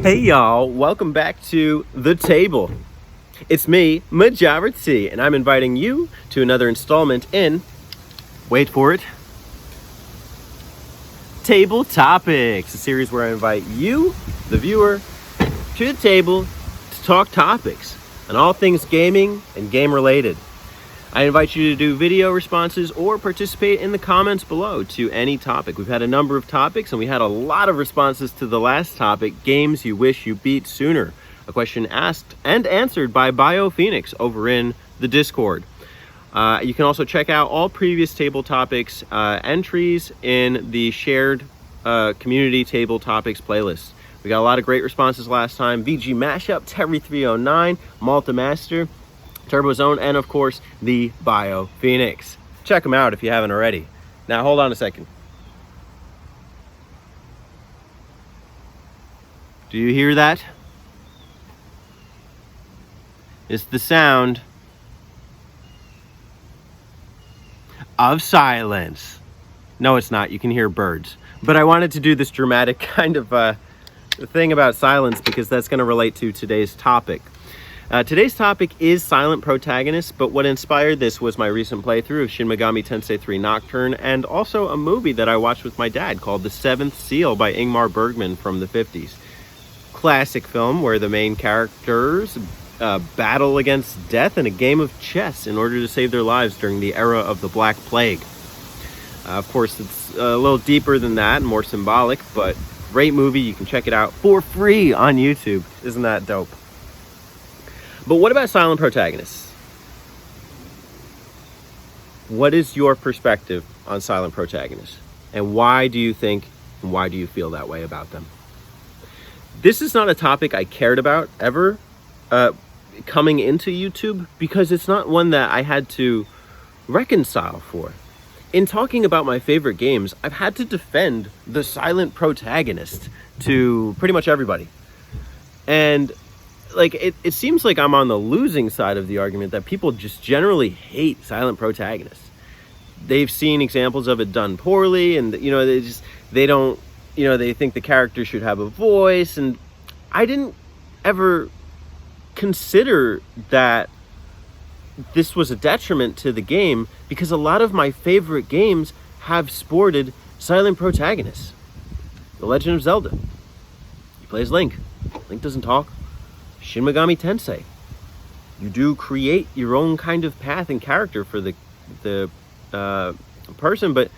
Hey y'all, welcome back to The Table. It's me, Majora, and I'm inviting you to another installment in, wait for it, Table Topics, a series where I invite you, the viewer, to the table to talk topics on all things gaming and game related. I invite you to do video responses or participate in the comments below to any topic. We've had a number of topics and we had a lot of responses to the last topic, games you wish you beat sooner. A question asked and answered by BioPhoenix over in the Discord. You can also check out all previous table topics entries in the shared community table topics playlist. We got a lot of great responses last time. VG Mashup, Terry309, Malta Master, Turbo Zone, and of course the BioPhoenix. Check them out if you haven't already. Now hold on a second. Do you hear that? It's the sound of silence. No, it's not. You can hear birds. But I wanted to do this dramatic kind of thing about silence because that's going to relate to today's topic. Today's topic is silent protagonists, but what inspired this was my recent playthrough of Shin Megami Tensei 3 Nocturne and also a movie that I watched with my dad called The Seventh Seal by Ingmar Bergman from the 50s. Classic film where the main characters battle against death in a game of chess in order to save their lives during the era of the Black Plague. Of course, it's a little deeper than that and more symbolic, but great movie. You can check it out for free on YouTube. Isn't that dope? But what about silent protagonists? What is your perspective on silent protagonists? And why do you think and why do you feel that way about them? This is not a topic I cared about ever coming into YouTube because it's not one that I had to reconcile for. In talking about my favorite games, I've had to defend the silent protagonist to pretty much everybody. And it seems like I'm on the losing side of the argument that people just generally hate silent protagonists. They've seen examples of it done poorly, and they don't, they think the character should have a voice, and I didn't ever consider that this was a detriment to the game because a lot of my favorite games have sported silent protagonists. The Legend of Zelda. You play as Link. Link doesn't talk. Shin Megami Tensei. You do create your own kind of path and character for the person, but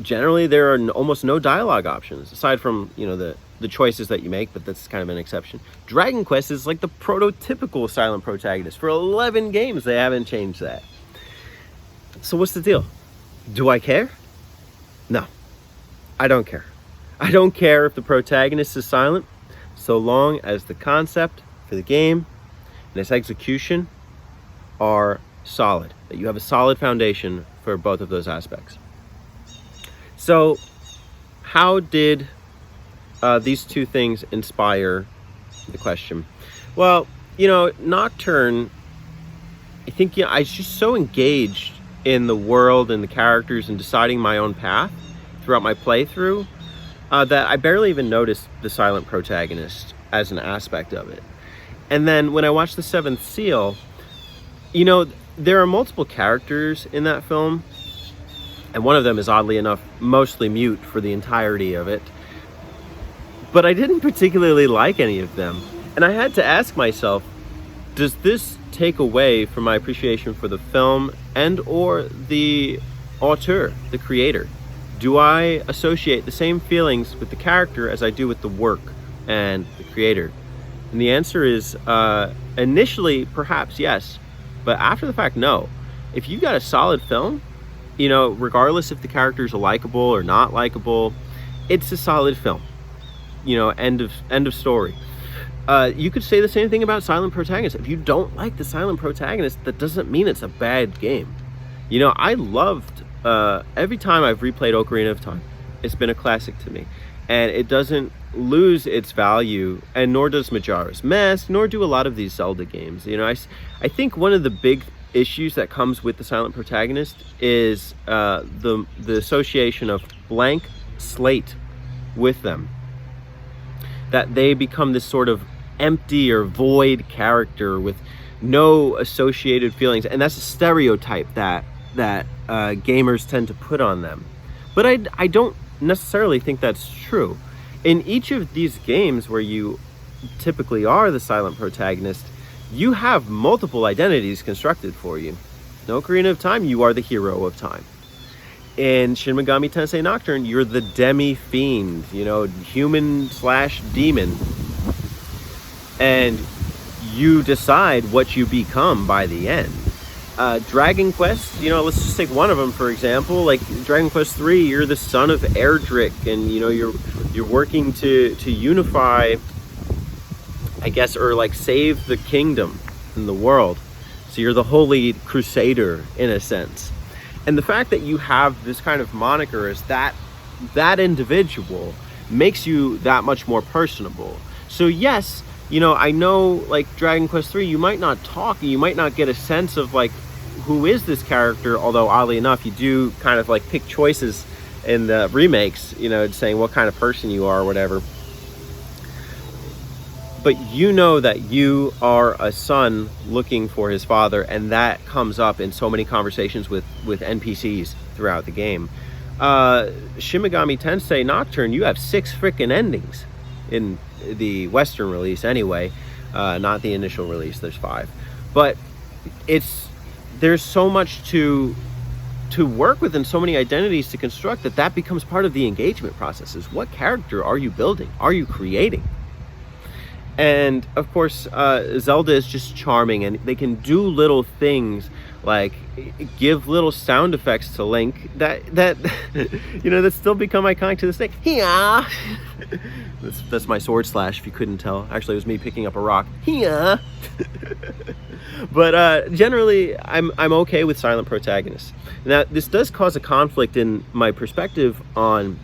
generally there are almost no dialogue options aside from the choices that you make, but that's kind of an exception. Dragon Quest is like the prototypical silent protagonist. For 11 games they haven't changed that. So what's the deal? Do I care? No, I don't care. I don't care if the protagonist is silent so long as the concept for the game and its execution are solid, that you have a solid foundation for both of those aspects. So how did these two things inspire the question? Well, Nocturne, I think I was just so engaged in the world and the characters and deciding my own path throughout my playthrough that I barely even noticed the silent protagonist as an aspect of it. And then when I watched The Seventh Seal, there are multiple characters in that film, and one of them is oddly enough mostly mute for the entirety of it. But I didn't particularly like any of them. And I had to ask myself, does this take away from my appreciation for the film and or the auteur, the creator? Do I associate the same feelings with the character as I do with the work and the creator? And the answer is initially perhaps yes, but after the fact, no. If you got a solid film, regardless if the characters are likable or not likable, it's a solid film. End of story. You could say the same thing about silent protagonists. If you don't like the silent protagonist, that doesn't mean it's a bad game. I loved every time I've replayed Ocarina of Time. It's been a classic to me, and it doesn't lose its value, and nor does Majora's Mask, nor do a lot of these Zelda games. I think one of the big issues that comes with the silent protagonist is the association of blank slate with them. that they become this sort of empty or void character with no associated feelings, and that's a stereotype that gamers tend to put on them. But I don't necessarily think that's true. In each of these games where you typically are the silent protagonist, you have multiple identities constructed for you. In Ocarina of Time, you are the hero of time. In Shin Megami Tensei Nocturne, you're the demi-fiend, human/demon. And you decide what you become by the end. Dragon Quest, let's just take one of them for example. Like Dragon Quest 3, you're the son of Erdrick, and you're working to unify, I guess, or like save the kingdom and the world. So you're the holy crusader in a sense. And the fact that you have this kind of moniker as that individual makes you that much more personable. So yes, I know, like Dragon Quest 3, you might not talk, you might not get a sense of like who is this character, although oddly enough you do kind of like pick choices in the remakes, saying what kind of person you are or whatever. But that you are a son looking for his father, and that comes up in so many conversations with NPCs throughout the game. Shin Megami Tensei Nocturne, you have 6 freaking endings in the Western release anyway, not the initial release. There's 5, but there's so much to work with and so many identities to construct that becomes part of the engagement process. Is what character are you building? Are you creating? And of course, Zelda is just charming, and they can do little things like give little sound effects to Link that still become iconic to this day. Yeah, that's my sword slash. If you couldn't tell, actually, it was me picking up a rock. Yeah. But generally, I'm okay with silent protagonists. Now, this does cause a conflict in my perspective on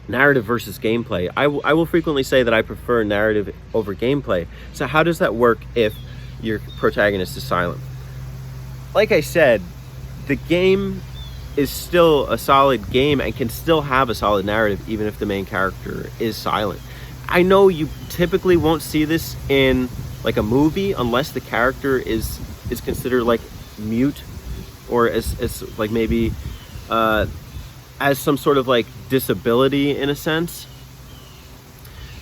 narrative versus gameplay. I will frequently say that I prefer narrative over gameplay. So how does that work if your protagonist is silent? Like I said, the game is still a solid game and can still have a solid narrative even if the main character is silent. I know you typically won't see this in like a movie unless the character is considered like mute, or as like maybe as some sort of like disability in a sense.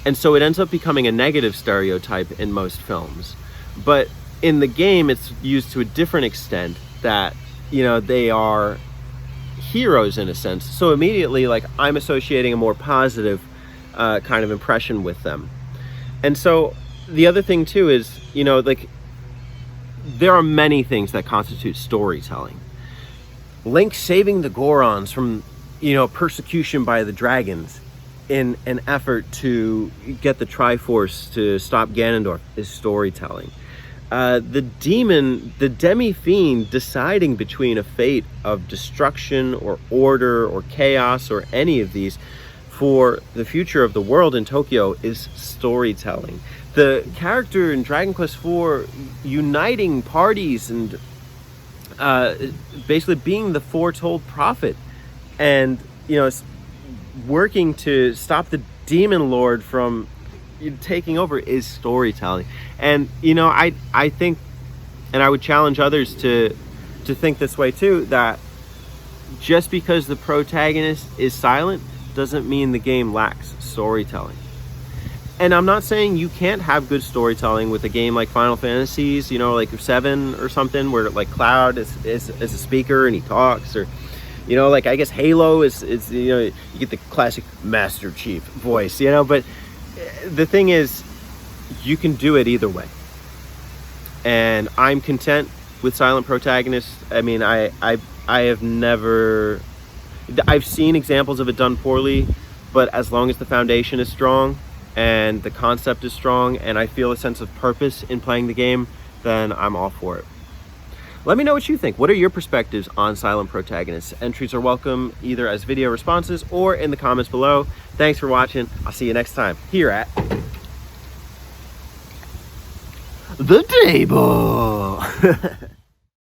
And so it ends up becoming a negative stereotype in most films. But in the game, it's used to a different extent that, they are heroes in a sense. So immediately, like, I'm associating a more positive kind of impression with them. And so the other thing too is, like, there are many things that constitute storytelling. Link saving the Gorons from persecution by the dragons in an effort to get the Triforce to stop Ganondorf is storytelling. The demi-fiend deciding between a fate of destruction or order or chaos or any of these for the future of the world in Tokyo is storytelling. The character in Dragon Quest IV uniting parties and basically being the foretold prophet, and working to stop the demon lord from taking over is storytelling. And I think, and I would challenge others to think this way too, that just because the protagonist is silent doesn't mean the game lacks storytelling. And I'm not saying you can't have good storytelling with a game like Final Fantasies, like 7 or something, where like Cloud is a speaker and he talks, or like I guess Halo is you get the classic Master Chief voice, but the thing is, you can do it either way. And I'm content with silent protagonists. I mean, I've seen examples of it done poorly, but as long as the foundation is strong and the concept is strong and I feel a sense of purpose in playing the game, then I'm all for it. Let me know what you think. What are your perspectives on silent protagonists? Entries are welcome either as video responses or in the comments below. Thanks for watching. I'll see you next time here at the table.